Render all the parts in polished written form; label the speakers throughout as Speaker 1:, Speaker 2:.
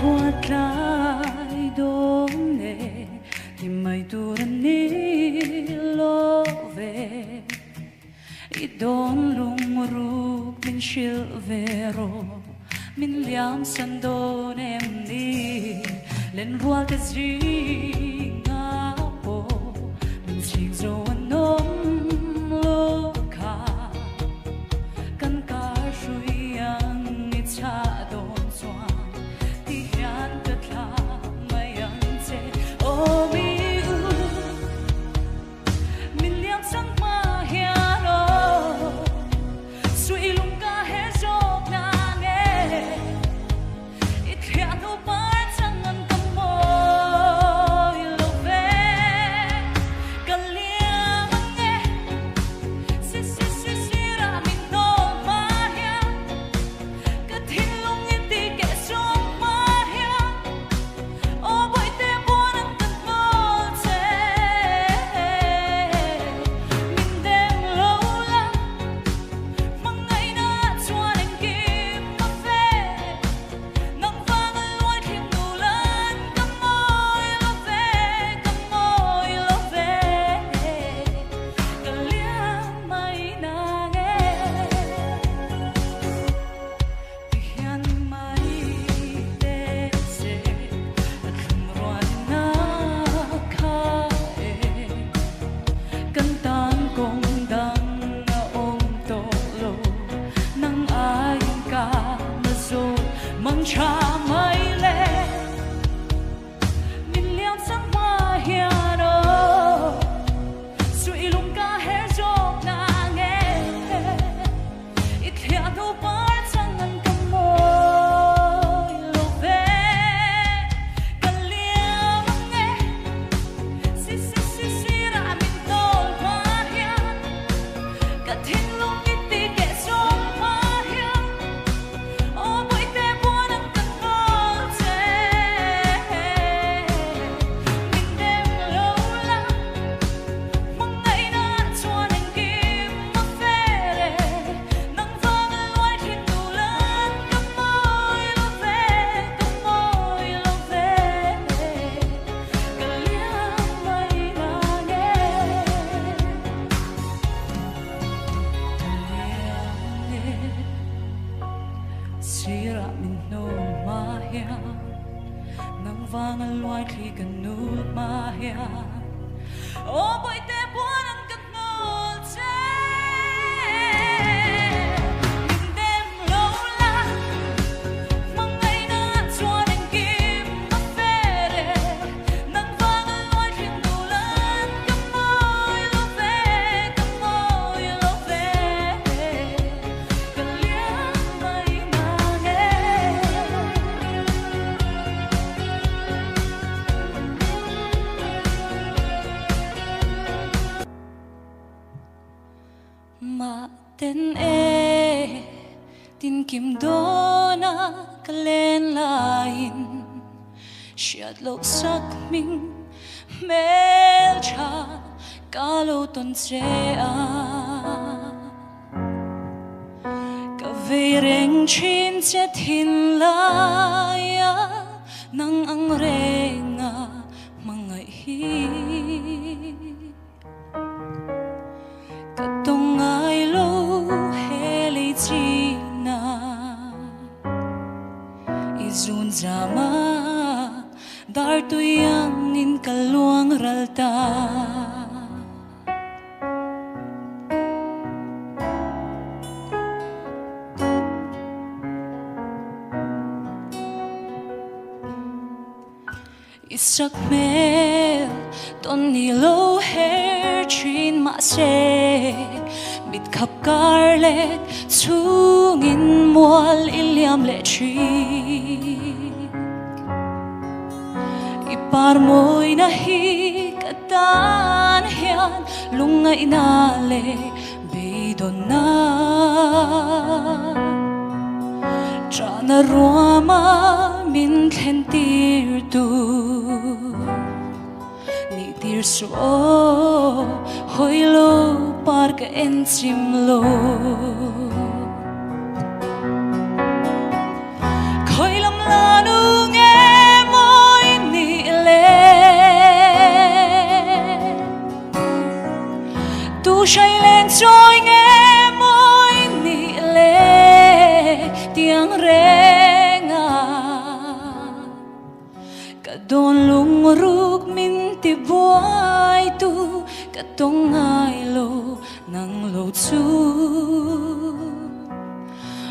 Speaker 1: ruột lại đốm nề thì mây tuần ní lô về ít đón lung rục mình chill về rồi mình liam sân đón em đi lên ruột cái gì ngã bộ mình chỉ rồi nôm lô cả căn cả suy ang cha đón xoa thì hiện thật là mày ăn chê ô mi u mình liam sang mà hiền ô suy lung cả hết giọt nàng nghe ít hiện đâu phải chẳng ngăn cầm môi lâu về cần liam nghe xí ra mình nô mà hiền cứ thiên lung yên đi kẻ sống mà hiền ô bội tê buồn ăn cần mơ chê mình đêm lâu lắm mong ngày na cho đến kim mà về nắng vàng lối thêm đủ lần cầm môi lâu về cần liam mây na nghe thì hiện mây tê dê không rồi na khai cần tan cùng đắng ôm tổ lô nắng ai cả mà rồi mang cha mây lên mình liam sang mà hiền ô suy lung cả hết giọt nàng nghe ít hiện đâu phải chẳng ngăn cầm môi lâu về cần liam nghe xí ra mình đôi mà hiền cả thiên lung ít đi kẻ sống mà hiền ô bội tê buồn ăn cần mơ chê mình đêm lâu lắm mong ngày na cho đến kim mà về nắng vàng lối thêm đủ lần cầm môi lâu về cần liam mây na nghe sira mình nô mà hiền nắng vàng lối khi cần nút mà hiền ô bội tê buồn ăn cần ngồi chê mình đêm lâu lắm mong ngày na cho đến kim mà về nắng vàng lối thêm đủ lần cầm môi lâu về cần liam mây na nghe mà tên tin kim đô na ka lên lain siat lâu sắc mình mel cha ka lâu tuần chế ka về reng chin che thin lai nang ang renga mga hi katong ay lo heli china izun zama dar tuyang in kaluang ralta isak mel ton nilo hair chin ma se bit khap garlet sungin mual iliam le chi ipar moy na hi katan hian lungai na le beidon na trana ruama min khen tir tu ni tir so hoi lo par ka en sim lo khoi lam la nu nghe cả đông ai lô nang lô chu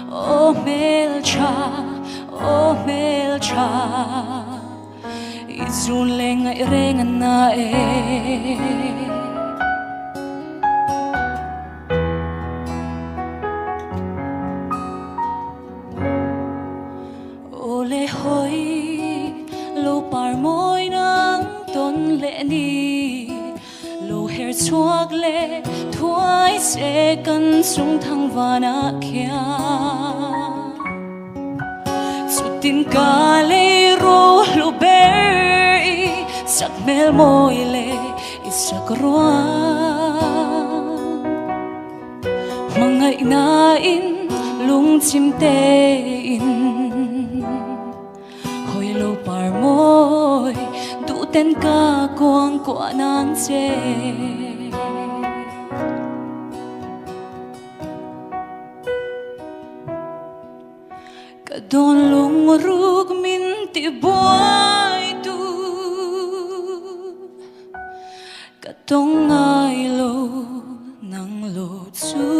Speaker 1: ô mel cha izun lengai rengan na ole hoi lo par moi nang ton le ni lo her chuak le thuai se kan sung thang vana khia sutin ka le ro lo ber sak mel moi le isak roa mangai na in lung chim te in hoi lo par moi du ten ka quang kwa nan che ka don lung ruk min ti boy tu ka tong ai lo nang lo chu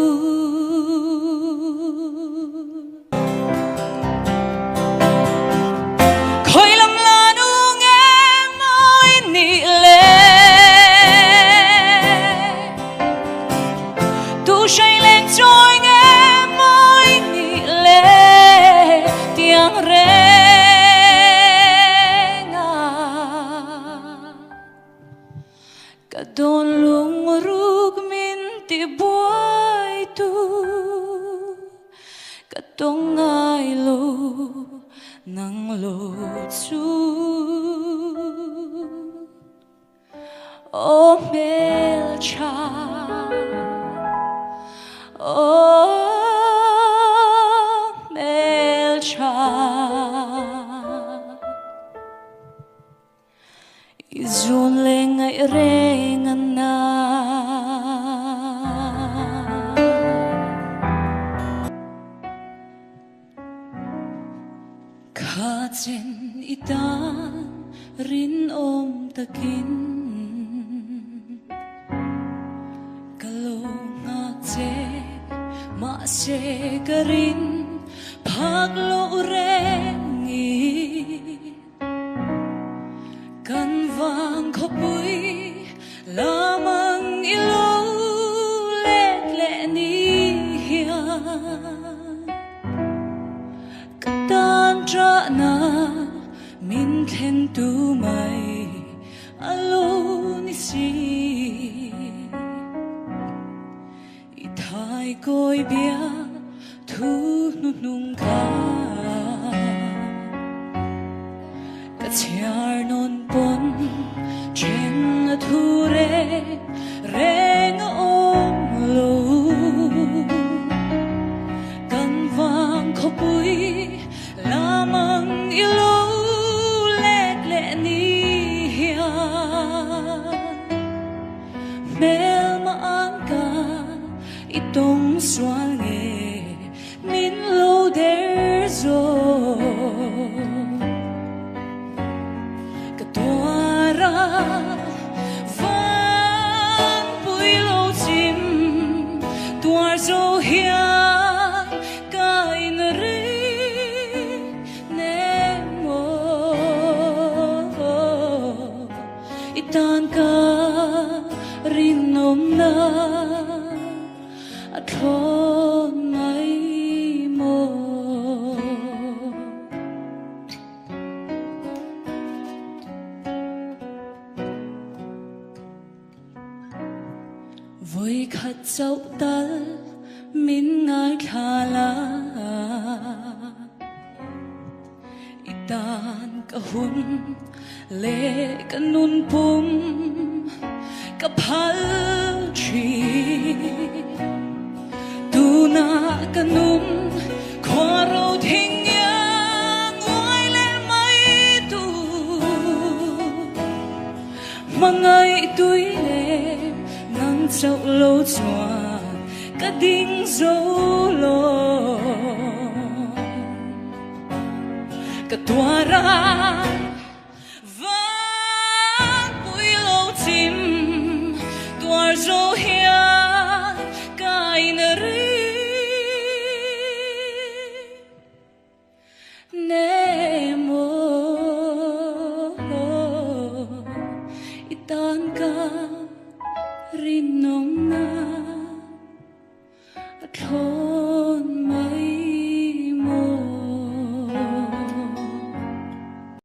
Speaker 1: cả đồn lung ruk min ti boy tu cả tông ai lo nang lo chu ô mel cha ô mel cha izun lengai rengan na kha chen itan rin om takin kalo ngak che ma se karin phak lo rengi kan vang khóc bụi lamang ilo lek lẹ ni hia katan tra na min khen tu mai alo ni si ithai koi bia thu nu nung ka chiar non pon chen thu re reng om lo kan vang khóc bụi lamang ilo lek lẹ ni hia mel ma an ka itong sual nge min lo der zo vang bụi lâu chim tuar zo hian ka in ri ne mo itan ka rin nom na at thon mai mo vui khát dẫu tal min ngai khala itan ka hun le ka nun pum ka phal chi tu na ka num khoro thing yang ngoi le mai tu mangai tui le dẫu lâu choàng cả đinh dấu lo cả tua ra vang bụi lâu chim tua zo hian kai na ri nemo itan ka rino